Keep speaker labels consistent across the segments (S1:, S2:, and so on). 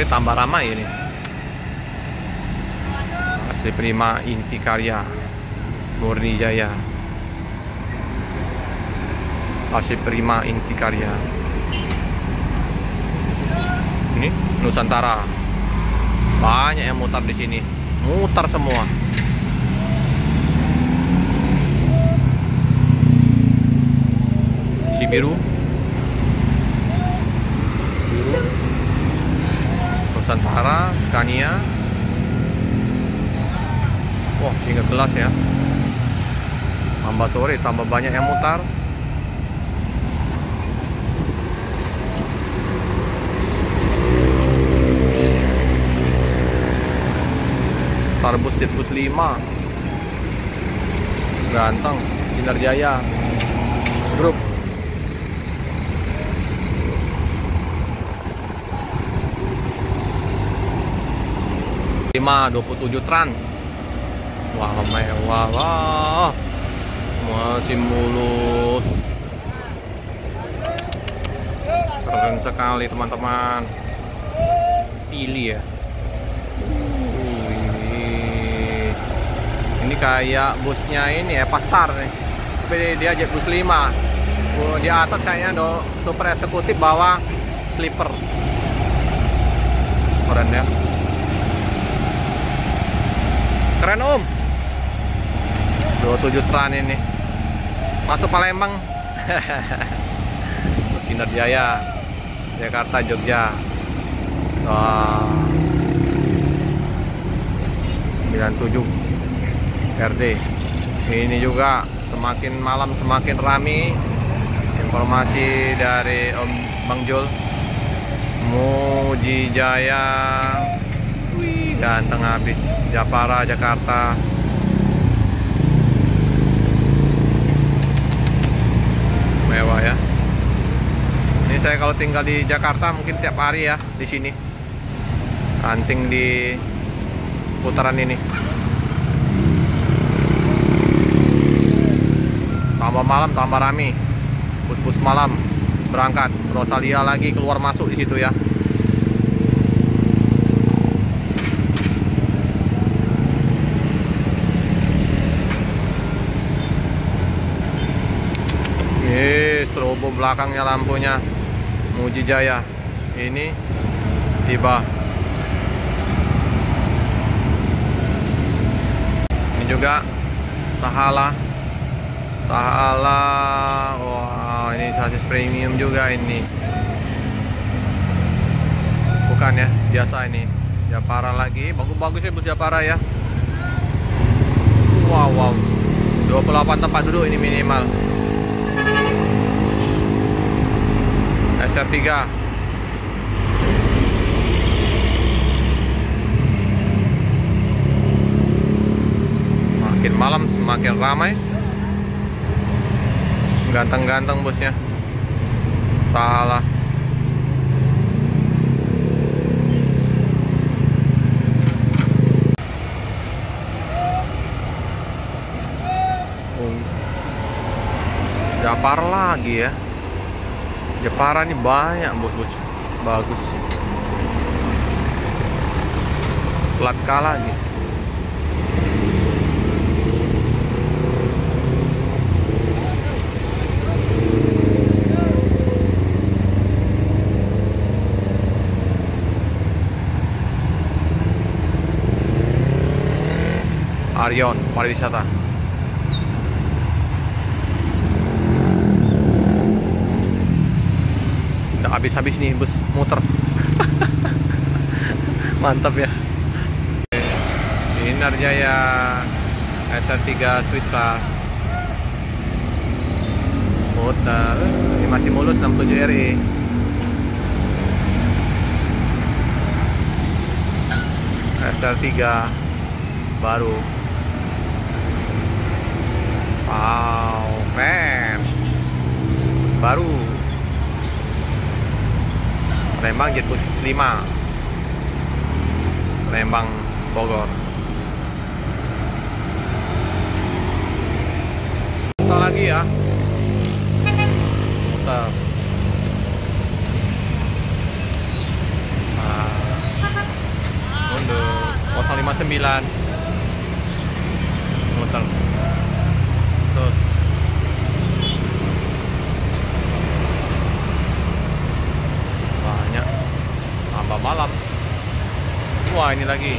S1: tambah ramai ini. Asli Prima Inti Karya Murni Jaya. Asli Prima Inti Karya. Ini Nusantara. Banyak yang mutar di sini. Mutar semua. Si biru. Nusantara, Scania. Wah, hingga kelas ya. Tambah sore, tambah banyak yang mutar. Tarbus Sirkus 5. Ganteng, Sinar Jaya Grup. Lima 27 Tran. Wah, mewah, wah. Masih mulus. Keren sekali teman-teman. Pilih ya. Ini kayak busnya ini ya, Pastar nih. Tapi dia jet bus 5. Di atas kayaknya ada super eksekutif, bawah sleeper. Keren ya. Keren Om. 27 Tran ini. Masuk Palembang. Sinar Jaya, Jakarta, Jogja. Wah. 97 RD. Ini juga semakin malam semakin rame. Informasi dari Om Bang Jul. Muji Jaya. Wih, ganteng habis. Japara, Jakarta. Mewah ya. Ini saya kalau tinggal di Jakarta mungkin tiap hari ya di sini. Ranting di putaran ini. Tambah malam tambah rame. Bus-bus malam berangkat. Rosalia lagi keluar masuk di situ ya. Strobo belakangnya lampunya Muji Jaya. Ini tiba. Ini juga Sahala. Wah, ini sasis premium juga ini. Bukan ya, biasa ini. Japara lagi, bagus-bagus ya bus Japara ya. Wow. 28 tempat duduk ini minimal. SR3. Makin malam semakin ramai. Ganteng-ganteng busnya. Salah. Japara lagi ya. Japara ini banyak bus-bus bagus. Plat K lagi. Arion pariwisata. Udah habis-habis nih bus muter. Mantap ya. Sinar Jaya SR3 Sweet Class. Muter. Ini masih mulus 67 RE. SR3 baru. Wow, keren. Bus baru. Palembang jet bus 5. Palembang Bogor. Kita lagi ya. Muter. muter terus. Banyak tambah malam. Wah, ini lagi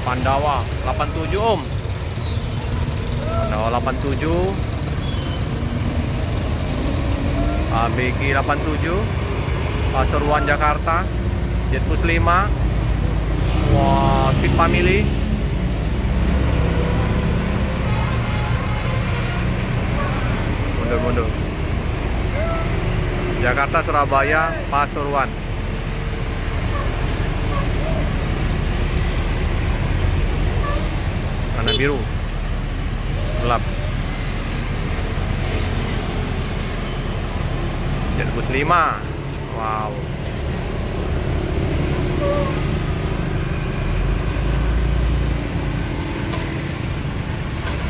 S1: Pandawa 87 Om. Pandawa 87, ABG 87, Pasuruan Jakarta, Jetbus 5. Wah, Sweet Family. Mundur. Jakarta, Surabaya, Pasuruan. Warna biru, gelap. Jetbus 5. Wow.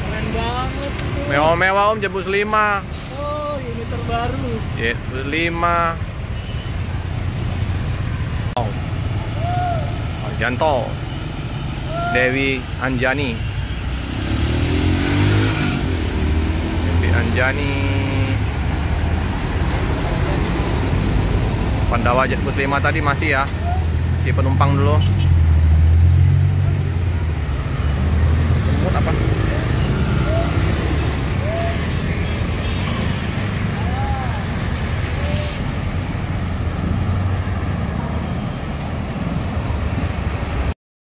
S2: Keren banget tuh.
S1: Mewah-mewah Om, Jetbus 5.
S2: Oh, ini terbaru.
S1: Jetbus 5. Oh. Arjanto. Dewi Anjani. Dewi Anjani. Pandawa Jetbus 5 tadi masih ya. Masih penumpang dulu. Jemput apa?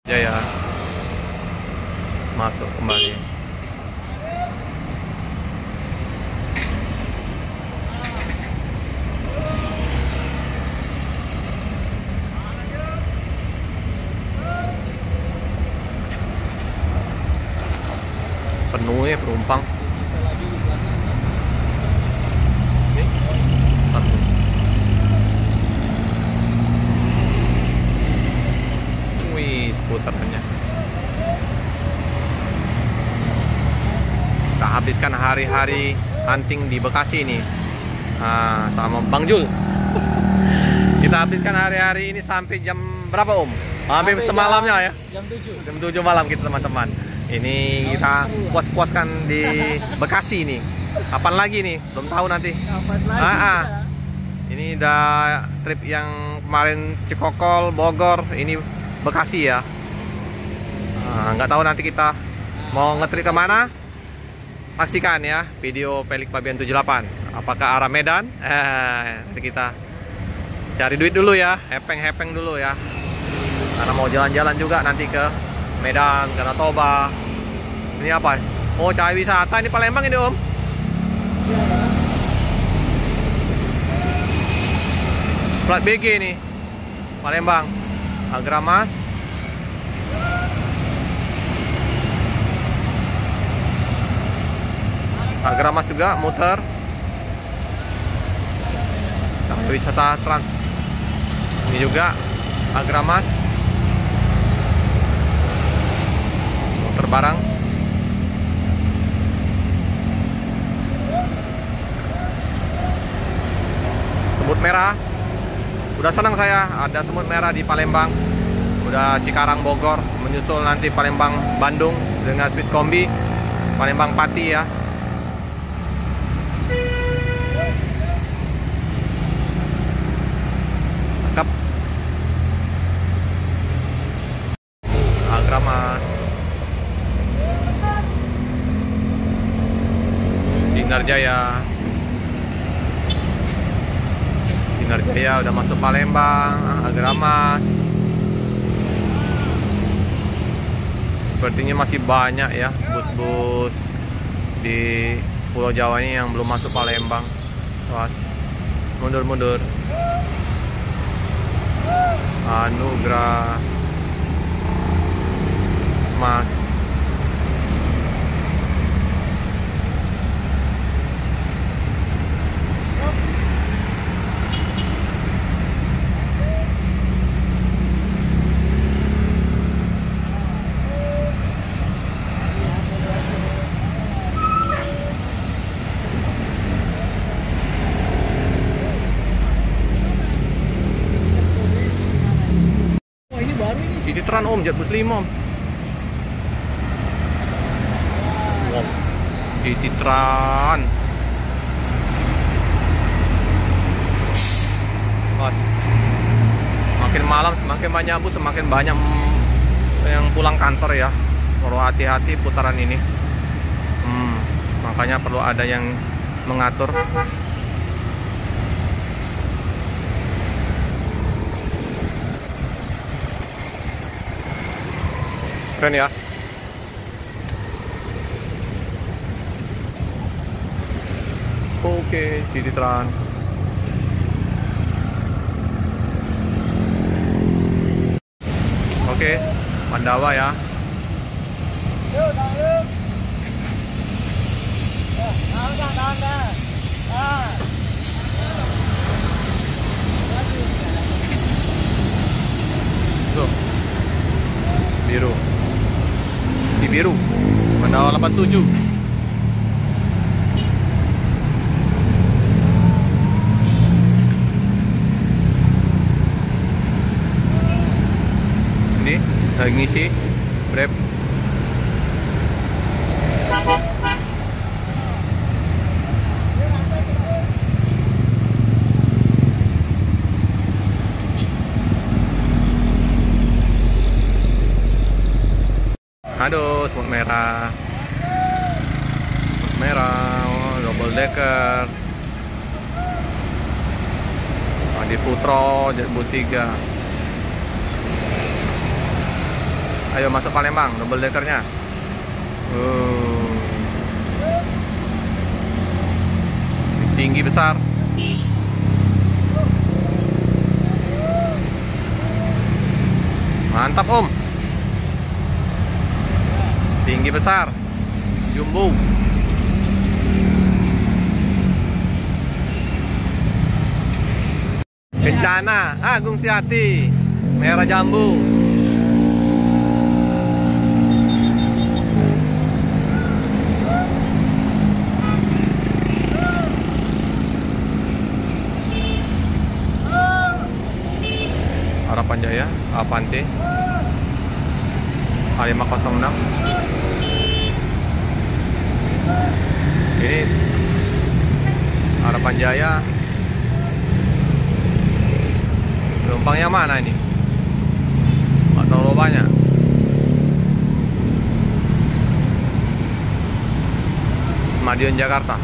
S1: Jaya masuk kembali. Penuh ya penumpang.
S2: Bisa lagi di belakang.
S1: Satu. Wih, putarnya. Kita habiskan hari-hari hunting di Bekasi nih, sama Bang Jul. Kita habiskan hari-hari ini sampai jam berapa Om? Hampir semalamnya ya.
S2: Jam 7.
S1: Jam 7 malam kita teman-teman. Ini kita puas-puaskan di Bekasi nih. Kapan lagi nih? Belum tahu nanti.
S2: Kapan lagi? Ya?
S1: Ini udah trip yang kemarin Cikokol, Bogor, ini Bekasi ya. Nggak tahu nanti kita mau nge-trip kemana. Saksikan ya video Pelik Pabean 78. Apakah arah Medan? Nanti kita cari duit dulu ya, hepeng-hepeng dulu ya. Karena mau jalan-jalan juga nanti ke Medan, ke Toba. Ini apa? Oh, cahaya wisata ini Palembang ini Om. Plat BG nih, Palembang, Agramas. Agramas juga muter. Cahaya wisata Trans. Ini juga Agramas. Barang semut merah, udah senang saya ada semut merah di Palembang. Udah Cikarang Bogor, menyusul nanti Palembang Bandung dengan Sweet Kombi Palembang Pati ya. Cakep. Agramas. Sinar Jaya udah masuk Palembang, Agramas. Sepertinya masih banyak ya bus-bus di Pulau Jawa ini yang belum masuk Palembang. Awas, mundur. Anugrah Mas. Cititran om, Jetbus 5 om. Wow, Cititran. Wah, makin malam semakin banyak bus, semakin banyak yang pulang kantor ya. Perlu hati-hati putaran ini. Makanya perlu ada yang mengatur. Keren ya. Oke, Cititran. Oke, Pandawa ya. Tuh. Biru. Di biru. Pandawa 87. Ini lagi ngisi Grab. Aduh, semut merah. Semut merah, double decker. Adi Putro, Jetbus 3. Ayo masuk Palembang, double deckernya. Tinggi besar. Mantap om. Tinggi besar, jumbo. Kencana, Agung Siati, merah jambu. Harapan Jaya, Avante, A506. Ini Harapan Jaya. Penumpangnya mana ini? Nggak terlalu banyak. Madiun Jakarta.